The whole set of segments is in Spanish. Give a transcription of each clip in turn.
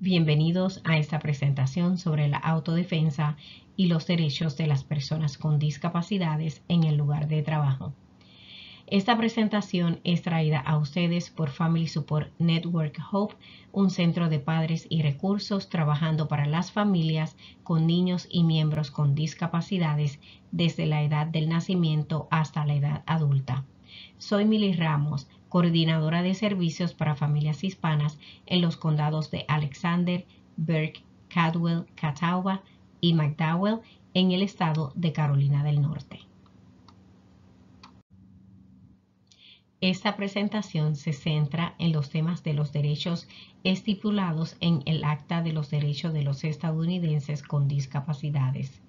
Bienvenidos a esta presentación sobre la autodefensa y los derechos de las personas con discapacidades en el lugar de trabajo. Esta presentación es traída a ustedes por Family Support Network Hope, un centro de padres y recursos trabajando para las familias con niños y miembros con discapacidades desde la edad del nacimiento hasta la edad adulta. Soy Milly Ramos, coordinadora de servicios para familias hispanas en los condados de Alexander, Burke, Caldwell, Catawba y McDowell en el estado de Carolina del Norte. Esta presentación se centra en los temas de los derechos estipulados en el Acta de los Derechos de los Estadounidenses con Discapacidades,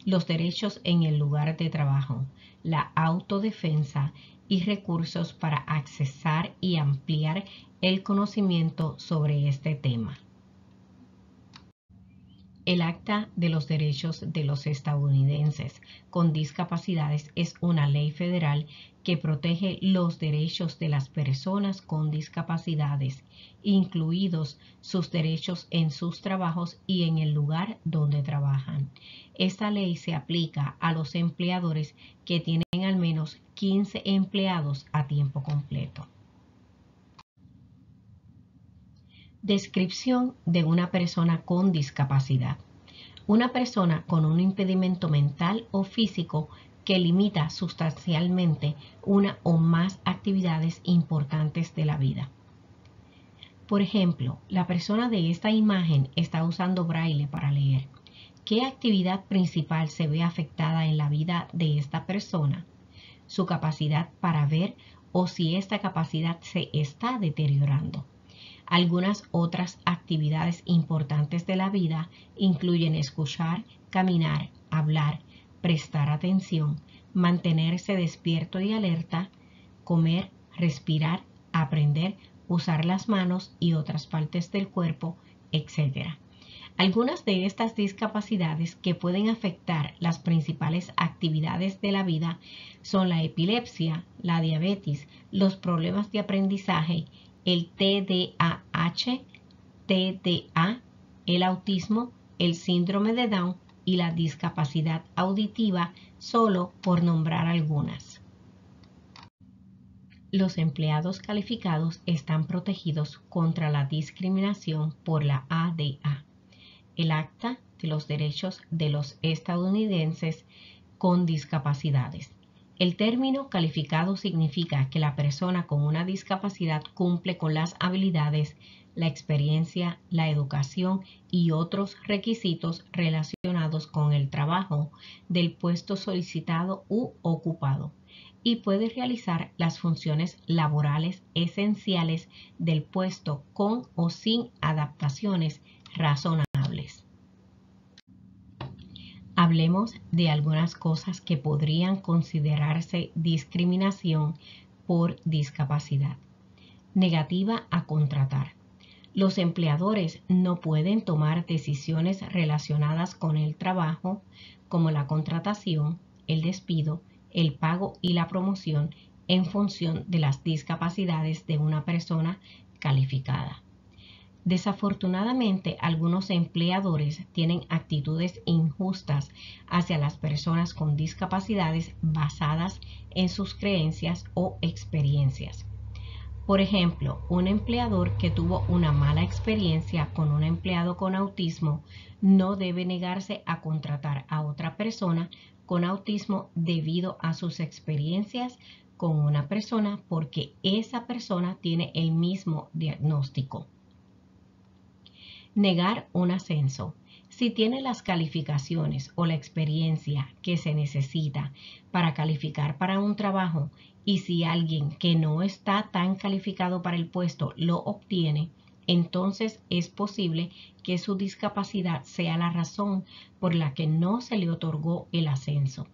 los derechos en el lugar de trabajo, la autodefensa y recursos para accesar y ampliar el conocimiento sobre este tema. El Acta de los Derechos de los Estadounidenses con Discapacidades es una ley federal que protege los derechos de las personas con discapacidades, incluidos sus derechos en sus trabajos y en el lugar donde trabajan. Esta ley se aplica a los empleadores que tienen al menos 15 empleados a tiempo completo. Descripción de una persona con discapacidad. Una persona con un impedimento mental o físico que limita sustancialmente una o más actividades importantes de la vida. Por ejemplo, la persona de esta imagen está usando braille para leer. ¿Qué actividad principal se ve afectada en la vida de esta persona? Su capacidad para ver o si esta capacidad se está deteriorando. Algunas otras actividades importantes de la vida incluyen escuchar, caminar, hablar, prestar atención, mantenerse despierto y alerta, comer, respirar, aprender, usar las manos y otras partes del cuerpo, etc. Algunas de estas discapacidades que pueden afectar las principales actividades de la vida son la epilepsia, la diabetes, los problemas de aprendizaje, el TDAH, TDA, el autismo, el síndrome de Down y la discapacidad auditiva, solo por nombrar algunas. Los empleados calificados están protegidos contra la discriminación por la ADA, el Acta de los Derechos de los Estadounidenses con Discapacidades. El término calificado significa que la persona con una discapacidad cumple con las habilidades, la experiencia, la educación y otros requisitos relacionados con el trabajo del puesto solicitado u ocupado y puede realizar las funciones laborales esenciales del puesto con o sin adaptaciones razonables. Hablemos de algunas cosas que podrían considerarse discriminación por discapacidad. Negativa a contratar. Los empleadores no pueden tomar decisiones relacionadas con el trabajo, como la contratación, el despido, el pago y la promoción en función de las discapacidades de una persona calificada. Desafortunadamente, algunos empleadores tienen actitudes injustas hacia las personas con discapacidades basadas en sus creencias o experiencias. Por ejemplo, un empleador que tuvo una mala experiencia con un empleado con autismo no debe negarse a contratar a otra persona con autismo debido a sus experiencias con una persona porque esa persona tiene el mismo diagnóstico. Negar un ascenso. Si tiene las calificaciones o la experiencia que se necesita para calificar para un trabajo y si alguien que no está tan calificado para el puesto lo obtiene, entonces es posible que su discapacidad sea la razón por la que no se le otorgó el ascenso.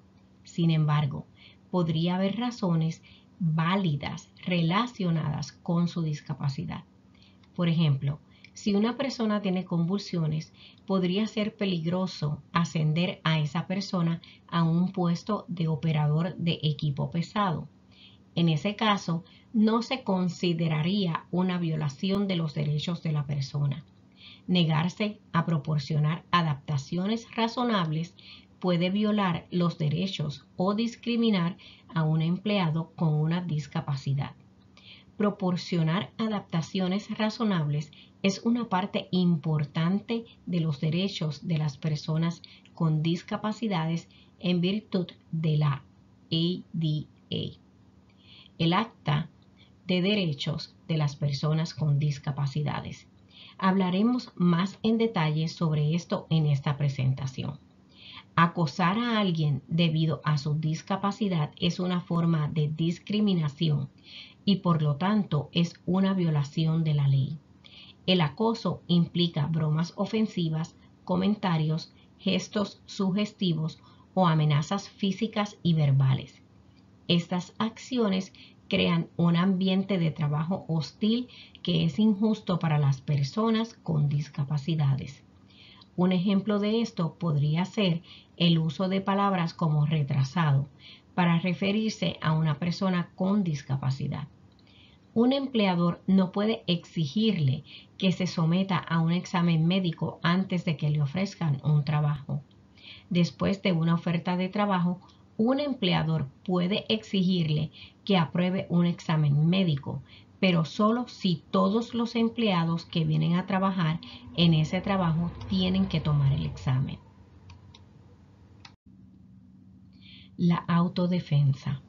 Sin embargo, podría haber razones válidas relacionadas con su discapacidad. Por ejemplo, si una persona tiene convulsiones, podría ser peligroso ascender a esa persona a un puesto de operador de equipo pesado. En ese caso, no se consideraría una violación de los derechos de la persona. Negarse a proporcionar adaptaciones razonables puede violar los derechos o discriminar a un empleado con una discapacidad. Proporcionar adaptaciones razonables es una parte importante de los derechos de las personas con discapacidades en virtud de la ADA, el Acta de Derechos de las Personas con Discapacidades. Hablaremos más en detalle sobre esto en esta presentación. Acosar a alguien debido a su discapacidad es una forma de discriminación y por lo tanto es una violación de la ley. El acoso implica bromas ofensivas, comentarios, gestos sugestivos o amenazas físicas y verbales. Estas acciones crean un ambiente de trabajo hostil que es injusto para las personas con discapacidades. Un ejemplo de esto podría ser el uso de palabras como retrasado para referirse a una persona con discapacidad. Un empleador no puede exigirle que se someta a un examen médico antes de que le ofrezcan un trabajo. Después de una oferta de trabajo, un empleador puede exigirle que apruebe un examen médico, pero solo si todos los empleados que vienen a trabajar en ese trabajo tienen que tomar el examen. La autodefensa.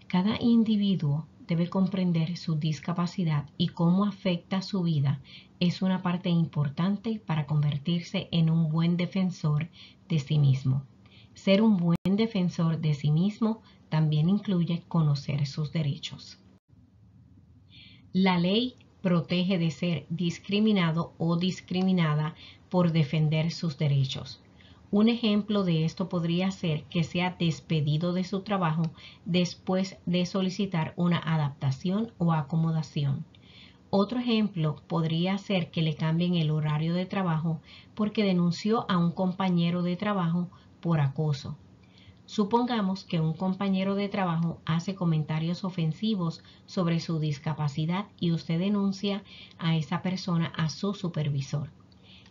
Cada individuo debe comprender su discapacidad y cómo afecta su vida es una parte importante para convertirse en un buen defensor de sí mismo. Ser un buen defensor de sí mismo también incluye conocer sus derechos. La ley protege de ser discriminado o discriminada por defender sus derechos. Un ejemplo de esto podría ser que sea despedido de su trabajo después de solicitar una adaptación o acomodación. Otro ejemplo podría ser que le cambien el horario de trabajo porque denunció a un compañero de trabajo por acoso. Supongamos que un compañero de trabajo hace comentarios ofensivos sobre su discapacidad y usted denuncia a esa persona a su supervisor.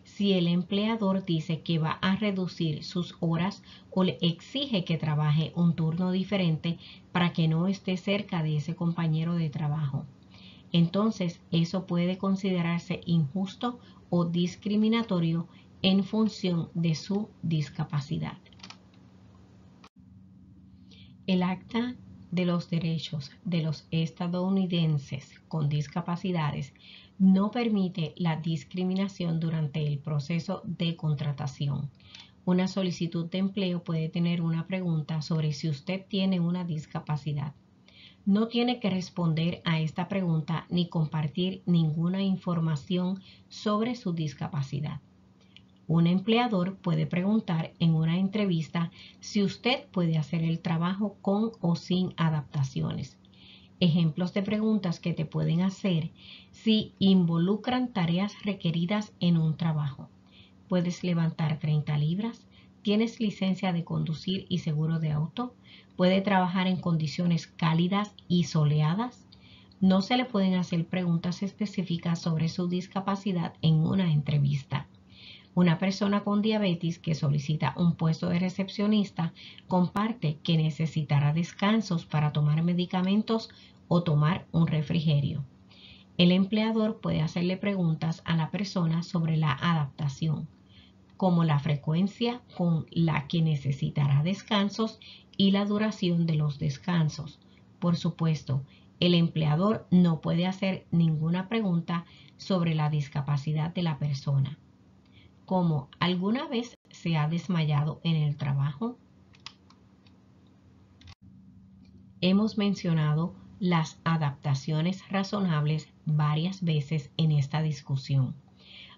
Si el empleador dice que va a reducir sus horas o le exige que trabaje un turno diferente para que no esté cerca de ese compañero de trabajo, entonces eso puede considerarse injusto o discriminatorio en función de su discapacidad. El Acta de los Derechos de los Estadounidenses con Discapacidades no permite la discriminación durante el proceso de contratación. Una solicitud de empleo puede tener una pregunta sobre si usted tiene una discapacidad. No tiene que responder a esta pregunta ni compartir ninguna información sobre su discapacidad. Un empleador puede preguntar en una entrevista si usted puede hacer el trabajo con o sin adaptaciones. Ejemplos de preguntas que te pueden hacer si involucran tareas requeridas en un trabajo. ¿Puedes levantar 30 libras? ¿Tienes licencia de conducir y seguro de auto? ¿Puede trabajar en condiciones cálidas y soleadas? No se le pueden hacer preguntas específicas sobre su discapacidad en una entrevista. Una persona con diabetes que solicita un puesto de recepcionista comparte que necesitará descansos para tomar medicamentos o tomar un refrigerio. El empleador puede hacerle preguntas a la persona sobre la adaptación, como la frecuencia con la que necesitará descansos y la duración de los descansos. Por supuesto, el empleador no puede hacer ninguna pregunta sobre la discapacidad de la persona, como ¿alguna vez se ha desmayado en el trabajo? Hemos mencionado las adaptaciones razonables varias veces en esta discusión.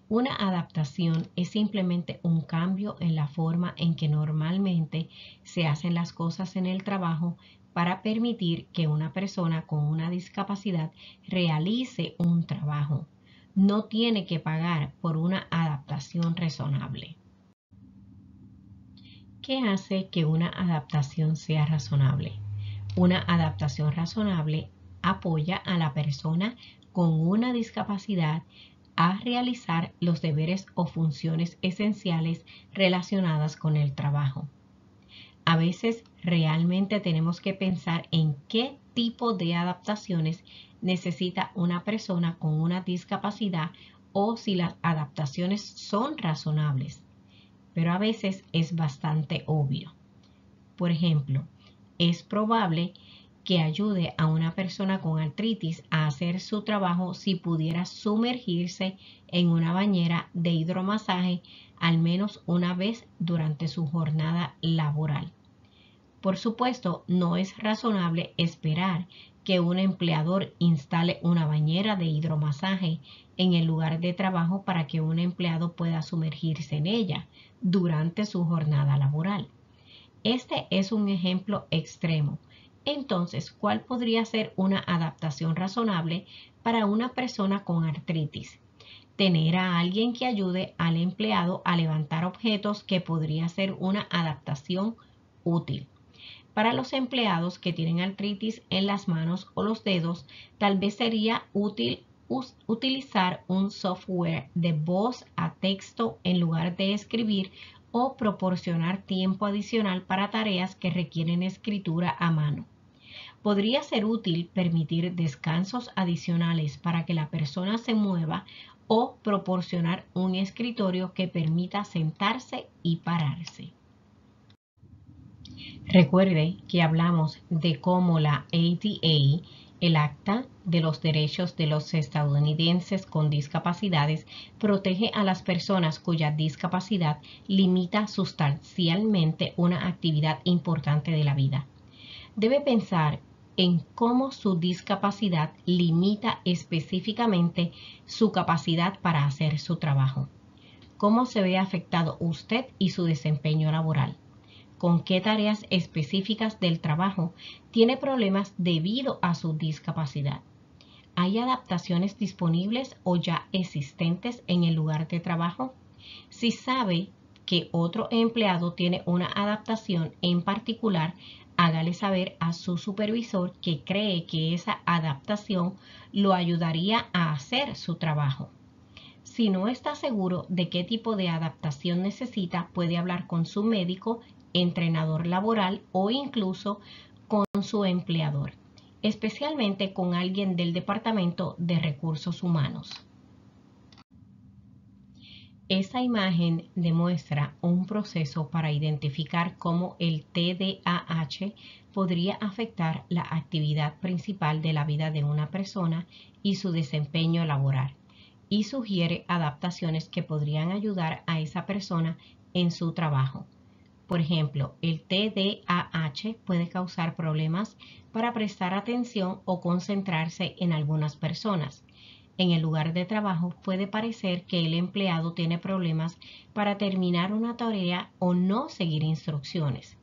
Una adaptación es simplemente un cambio en la forma en que normalmente se hacen las cosas en el trabajo para permitir que una persona con una discapacidad realice un trabajo. No tiene que pagar por una adaptación razonable. ¿Qué hace que una adaptación sea razonable? Una adaptación razonable apoya a la persona con una discapacidad a realizar los deberes o funciones esenciales relacionadas con el trabajo. A veces realmente tenemos que pensar en qué tipo de adaptaciones necesita una persona con una discapacidad o si las adaptaciones son razonables, pero a veces es bastante obvio. Por ejemplo, es probable que ayude a una persona con artritis a hacer su trabajo si pudiera sumergirse en una bañera de hidromasaje al menos una vez durante su jornada laboral. Por supuesto, no es razonable esperar que un empleador instale una bañera de hidromasaje en el lugar de trabajo para que un empleado pueda sumergirse en ella durante su jornada laboral. Este es un ejemplo extremo. Entonces, ¿cuál podría ser una adaptación razonable para una persona con artritis? Tener a alguien que ayude al empleado a levantar objetos, que podría ser una adaptación útil. Para los empleados que tienen artritis en las manos o los dedos, tal vez sería útil utilizar un software de voz a texto en lugar de escribir, o proporcionar tiempo adicional para tareas que requieren escritura a mano. Podría ser útil permitir descansos adicionales para que la persona se mueva, o proporcionar un escritorio que permita sentarse y pararse. Recuerde que hablamos de cómo la ADA, el Acta de los Derechos de los Estadounidenses con Discapacidades, protege a las personas cuya discapacidad limita sustancialmente una actividad importante de la vida. Debe pensar en cómo su discapacidad limita específicamente su capacidad para hacer su trabajo. ¿Cómo se ve afectado usted y su desempeño laboral? ¿Con qué tareas específicas del trabajo tiene problemas debido a su discapacidad? ¿Hay adaptaciones disponibles o ya existentes en el lugar de trabajo? Si sabe que otro empleado tiene una adaptación en particular, hágale saber a su supervisor que cree que esa adaptación lo ayudaría a hacer su trabajo. Si no está seguro de qué tipo de adaptación necesita, puede hablar con su médico, entrenador laboral o incluso con su empleador, especialmente con alguien del Departamento de Recursos Humanos. Esta imagen demuestra un proceso para identificar cómo el TDAH podría afectar la actividad principal de la vida de una persona y su desempeño laboral, y sugiere adaptaciones que podrían ayudar a esa persona en su trabajo. Por ejemplo, el TDAH puede causar problemas para prestar atención o concentrarse en algunas personas. En el lugar de trabajo puede parecer que el empleado tiene problemas para terminar una tarea o no seguir instrucciones.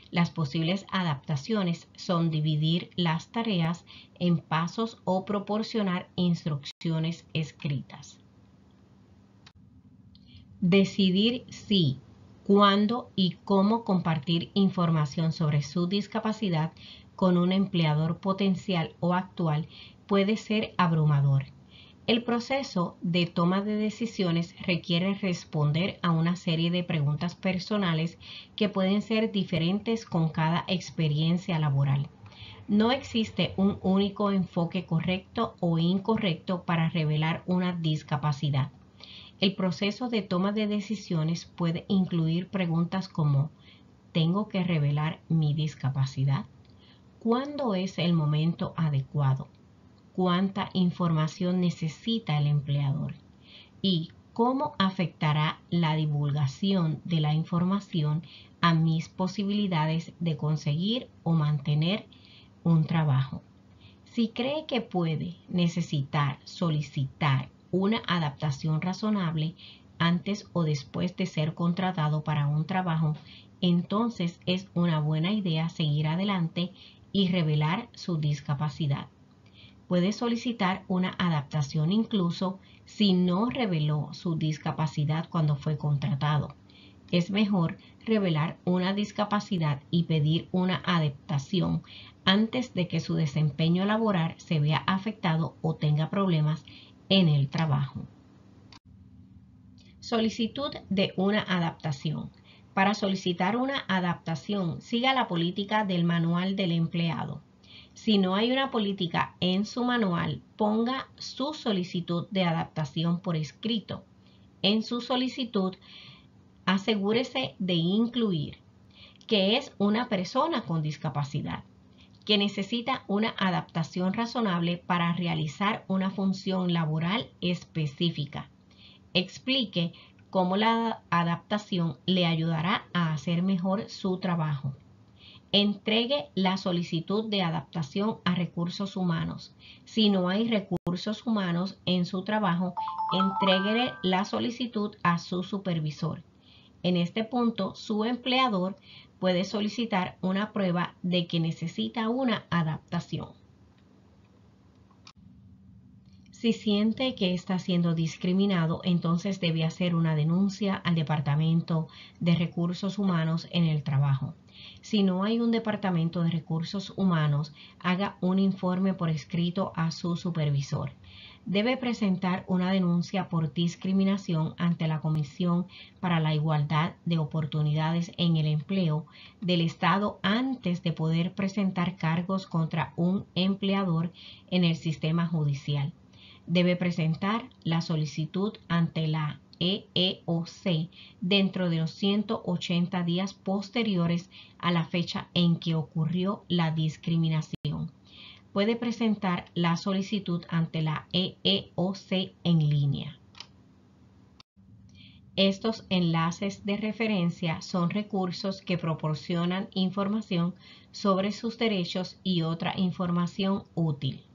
Las posibles adaptaciones son dividir las tareas en pasos o proporcionar instrucciones escritas. Decidir si, cuándo y cómo compartir información sobre su discapacidad con un empleador potencial o actual puede ser abrumador. El proceso de toma de decisiones requiere responder a una serie de preguntas personales que pueden ser diferentes con cada experiencia laboral. No existe un único enfoque correcto o incorrecto para revelar una discapacidad. El proceso de toma de decisiones puede incluir preguntas como: ¿tengo que revelar mi discapacidad? ¿Cuándo es el momento adecuado? ¿Cuánta información necesita el empleador? ¿Y cómo afectará la divulgación de la información a mis posibilidades de conseguir o mantener un trabajo? Si cree que puede solicitar una adaptación razonable antes o después de ser contratado para un trabajo, entonces es una buena idea seguir adelante y revelar su discapacidad. Puede solicitar una adaptación incluso si no reveló su discapacidad cuando fue contratado. Es mejor revelar una discapacidad y pedir una adaptación antes de que su desempeño laboral se vea afectado o tenga problemas en el trabajo. Solicitud de una adaptación. Para solicitar una adaptación, siga la política del manual del empleado. Si no hay una política en su manual, ponga su solicitud de adaptación por escrito. En su solicitud, asegúrese de incluir que es una persona con discapacidad, que necesita una adaptación razonable para realizar una función laboral específica. Explique cómo la adaptación le ayudará a hacer mejor su trabajo. Entregue la solicitud de adaptación a recursos humanos. Si no hay recursos humanos en su trabajo, entréguele la solicitud a su supervisor. En este punto, su empleador puede solicitar una prueba de que necesita una adaptación. Si siente que está siendo discriminado, entonces debe hacer una denuncia al Departamento de Recursos Humanos en el trabajo. Si no hay un Departamento de Recursos Humanos, haga un informe por escrito a su supervisor. Debe presentar una denuncia por discriminación ante la Comisión para la Igualdad de Oportunidades en el Empleo del Estado antes de poder presentar cargos contra un empleador en el sistema judicial. Debe presentar la solicitud ante la EEOC dentro de los 180 días posteriores a la fecha en que ocurrió la discriminación. Puede presentar la solicitud ante la EEOC en línea. Estos enlaces de referencia son recursos que proporcionan información sobre sus derechos y otra información útil.